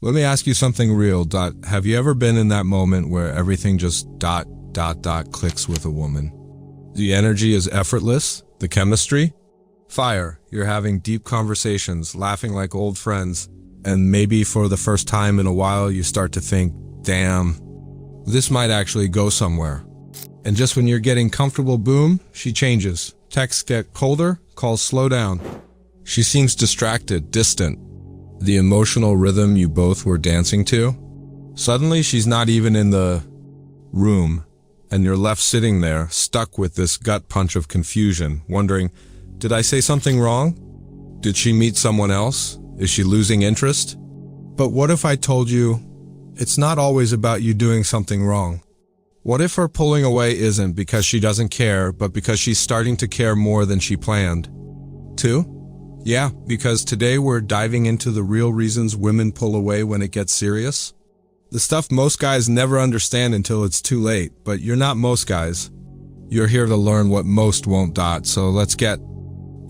Let me ask you something real, Dot. Have you ever been in that moment where everything just clicks with a woman? The energy is effortless, the chemistry? Fire. You're having deep conversations, laughing like old friends, and maybe for the first time in a while you start to think, damn, this might actually go somewhere. And just when you're getting comfortable, boom, she changes. Texts get colder, calls slow down. She seems distracted, distant. The emotional rhythm you both were dancing to? Suddenly she's not even in the room, and you're left sitting there, stuck with this gut punch of confusion, wondering, did I say something wrong? Did she meet someone else? Is she losing interest? But what if I told you, it's not always about you doing something wrong? What if her pulling away isn't because she doesn't care, but because she's starting to care more than she planned? Two? Yeah, because today we're diving into the real reasons women pull away when it gets serious. The stuff most guys never understand until it's too late, but you're not most guys. You're here to learn what most won't. So let's get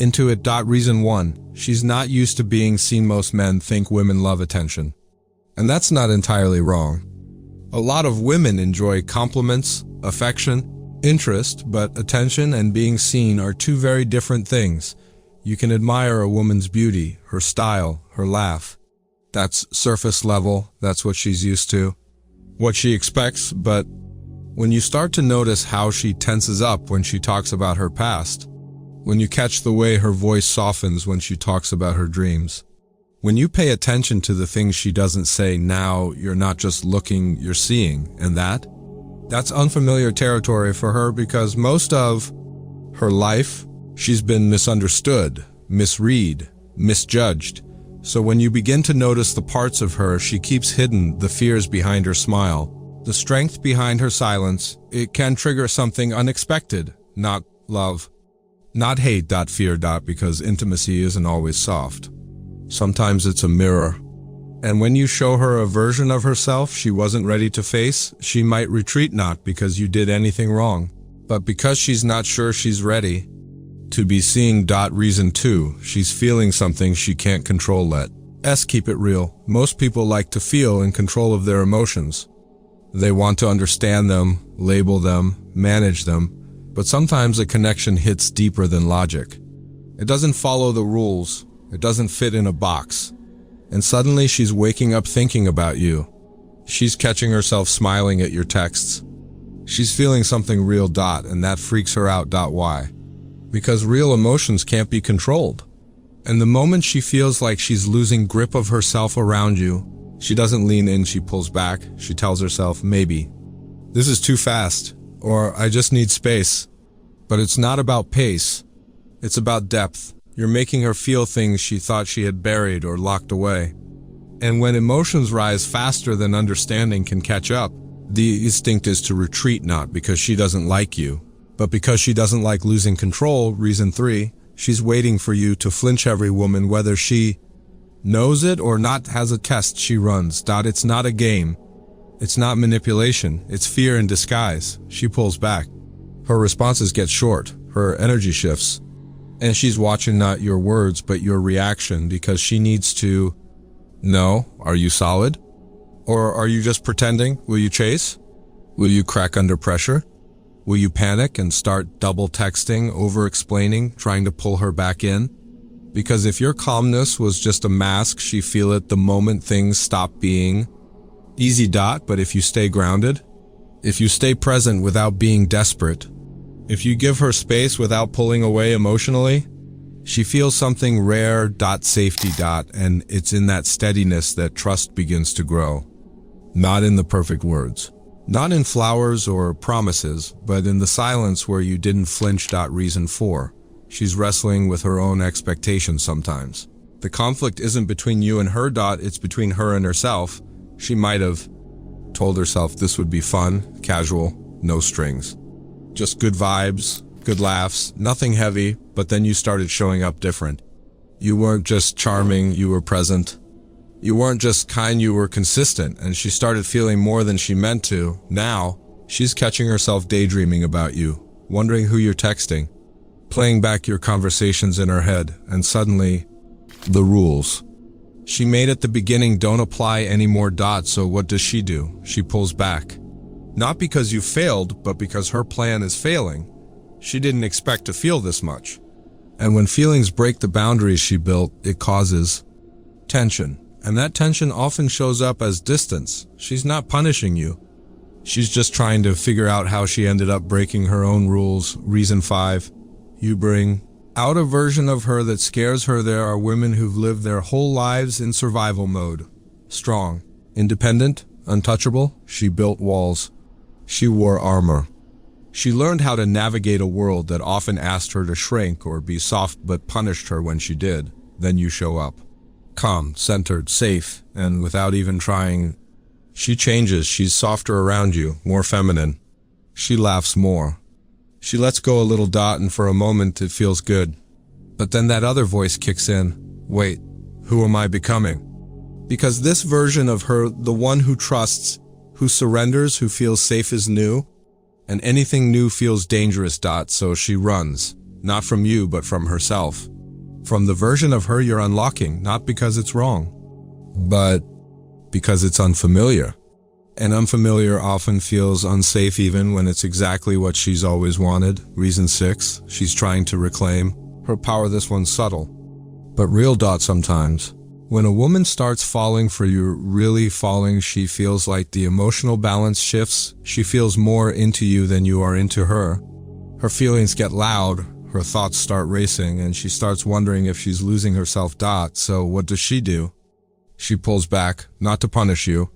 into it. Reason 1. She's not used to being seen. Most men think women love attention. And that's not entirely wrong. A lot of women enjoy compliments, affection, interest, but attention and being seen are two very different things. You can admire a woman's beauty, her style, her laugh. That's surface level, that's what she's used to, what she expects, but when you start to notice how she tenses up when she talks about her past, when you catch the way her voice softens when she talks about her dreams, when you pay attention to the things she doesn't say, now you're not just looking, you're seeing, and that's unfamiliar territory for her because most of her life, she's been misunderstood, misread, misjudged. So when you begin to notice the parts of her she keeps hidden, the fears behind her smile, the strength behind her silence, it can trigger something unexpected, not love, not hate. Fear. Because intimacy isn't always soft. Sometimes it's a mirror. And when you show her a version of herself she wasn't ready to face, she might retreat, not because you did anything wrong, but because she's not sure she's ready to be seeing. Reason 2. She's feeling something she can't control. Let's keep it real. Most people like to feel in control of their emotions. They want to understand them, label them, manage them, but sometimes a connection hits deeper than logic. It doesn't follow the rules. It doesn't fit in a box. And suddenly she's waking up thinking about you. She's catching herself smiling at your texts. She's feeling something real. And that freaks her out. Why? Because real emotions can't be controlled. And the moment she feels like she's losing grip of herself around you, she doesn't lean in, she pulls back. She tells herself, maybe this is too fast, or I just need space. But it's not about pace. It's about depth. You're making her feel things she thought she had buried or locked away. And when emotions rise faster than understanding can catch up, the instinct is to retreat, not because she doesn't like you, but because she doesn't like losing control. Reason 3, she's waiting for you to flinch. Every woman, whether she knows it or not, has a test she runs. It's not a game. It's not manipulation. It's fear in disguise. She pulls back. Her responses get short. Her energy shifts. And she's watching not your words, but your reaction, because she needs to know, are you solid? Or are you just pretending? Will you chase? Will you crack under pressure? Will you panic and start double texting, over-explaining, trying to pull her back in? Because if your calmness was just a mask, she'd feel it the moment things stop being easy. But if you stay grounded, if you stay present without being desperate, if you give her space without pulling away emotionally, she feels something rare. Safety. And it's in that steadiness that trust begins to grow. Not in the perfect words. Not in flowers or promises, but in the silence where you didn't flinch. Reason 4. She's wrestling with her own expectations sometimes. The conflict isn't between you and her. It's between her and herself. She might have told herself this would be fun, casual, no strings. Just good vibes, good laughs, nothing heavy, but then you started showing up different. You weren't just charming, you were present. You weren't just kind, you were consistent, and she started feeling more than she meant to. Now, she's catching herself daydreaming about you, wondering who you're texting, playing back your conversations in her head, and suddenly, the rules. She made at the beginning don't apply any more dot, so what does she do? She pulls back. Not because you failed, but because her plan is failing. She didn't expect to feel this much. And when feelings break the boundaries she built, it causes tension. And that tension often shows up as distance. She's not punishing you. She's just trying to figure out how she ended up breaking her own rules. Reason 5. You bring out a version of her that scares her. There are women who've lived their whole lives in survival mode. Strong, independent, untouchable. She built walls. She wore armor. She learned how to navigate a world that often asked her to shrink or be soft but punished her when she did. Then you show up. Calm, centered, safe, and without even trying. She changes. She's softer around you, more feminine. She laughs more. She lets go a little dot, and for a moment it feels good. But then that other voice kicks in. Wait, who am I becoming? Because this version of her, the one who trusts, who surrenders, who feels safe is new, and anything new feels dangerous dot, so she runs. Not from you, but from herself. From the version of her you're unlocking, not because it's wrong, but because it's unfamiliar. And unfamiliar often feels unsafe even when it's exactly what she's always wanted. Reason 6, she's trying to reclaim her power. This one's subtle, but real dot sometimes. When a woman starts falling for you, really falling, she feels like the emotional balance shifts. She feels more into you than you are into her. Her feelings get loud. Her thoughts start racing, and she starts wondering if she's losing herself dot. So what does she do? She pulls back, not to punish you,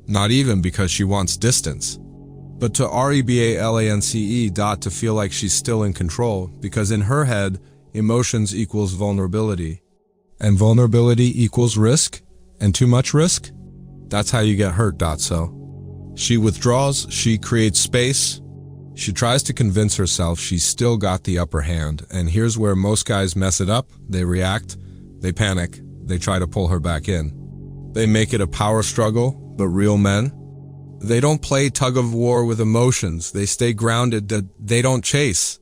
not even because she wants distance, but to rebalance dot, to feel like she's still in control, because in her head, emotions equals vulnerability, and vulnerability equals risk, and too much risk? That's how you get hurt dot. So she withdraws, she creates space. She tries to convince herself she's still got the upper hand, and here's where most guys mess it up. They react, they panic, they try to pull her back in. They make it a power struggle, but real men, they don't play tug of war with emotions. They stay grounded, they don't chase.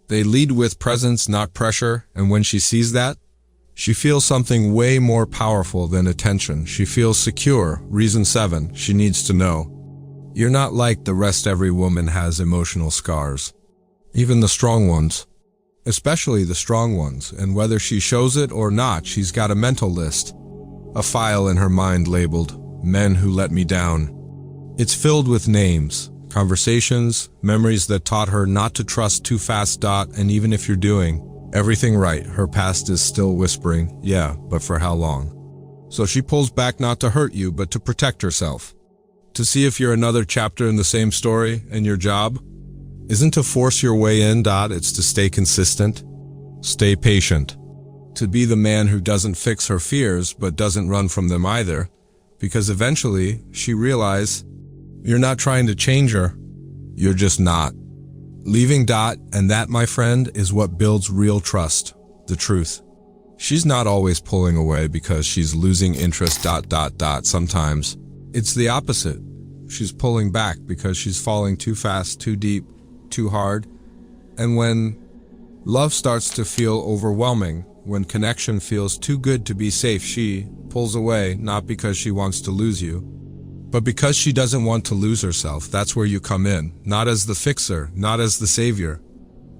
They lead with presence, not pressure, and when she sees that, she feels something way more powerful than attention. She feels secure. Reason 7, she needs to know. You're not like the rest. Every woman has emotional scars. Even the strong ones. Especially the strong ones. And whether she shows it or not, she's got a mental list. A file in her mind labeled, Men Who Let Me Down. It's filled with names, conversations, memories that taught her not to trust too fast dot, and even if you're doing everything right, her past is still whispering, yeah, but for how long? So she pulls back not to hurt you, but to protect herself. To see if you're another chapter in the same story, and your job isn't to force your way in dot, it's to stay consistent, stay patient, to be the man who doesn't fix her fears but doesn't run from them either, because eventually she realizes you're not trying to change her, you're just not. Leaving dot, and that, my friend, is what builds real trust, the truth. She's not always pulling away because she's losing interest dot dot dot. Sometimes it's the opposite. She's pulling back because she's falling too fast, too deep, too hard. And when love starts to feel overwhelming, when connection feels too good to be safe, she pulls away, not because she wants to lose you, but because she doesn't want to lose herself. That's where you come in, not as the fixer, not as the savior,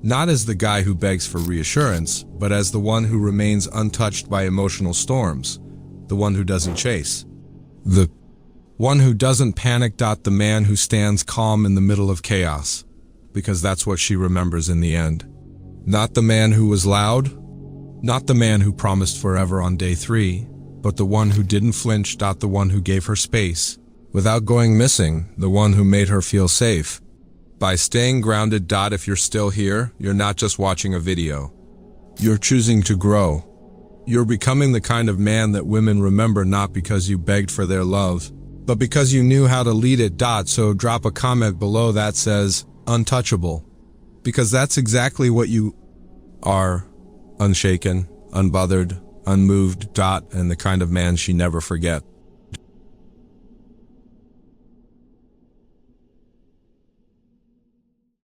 not as the guy who begs for reassurance, but as the one who remains untouched by emotional storms, the one who doesn't chase, the one who doesn't panic dot, the man who stands calm in the middle of chaos, because that's what she remembers in the end. Not the man who was loud, not the man who promised forever on day 3, but the one who didn't flinch dot, the one who gave her space without going missing, the one who made her feel safe. By staying grounded dot, if you're still here, you're not just watching a video. You're choosing to grow. You're becoming the kind of man that women remember, not because you begged for their love, but because you knew how to lead it dot. So drop a comment below that says untouchable, because that's exactly what you are. Unshaken, unbothered, unmoved dot, and the kind of man she never forget.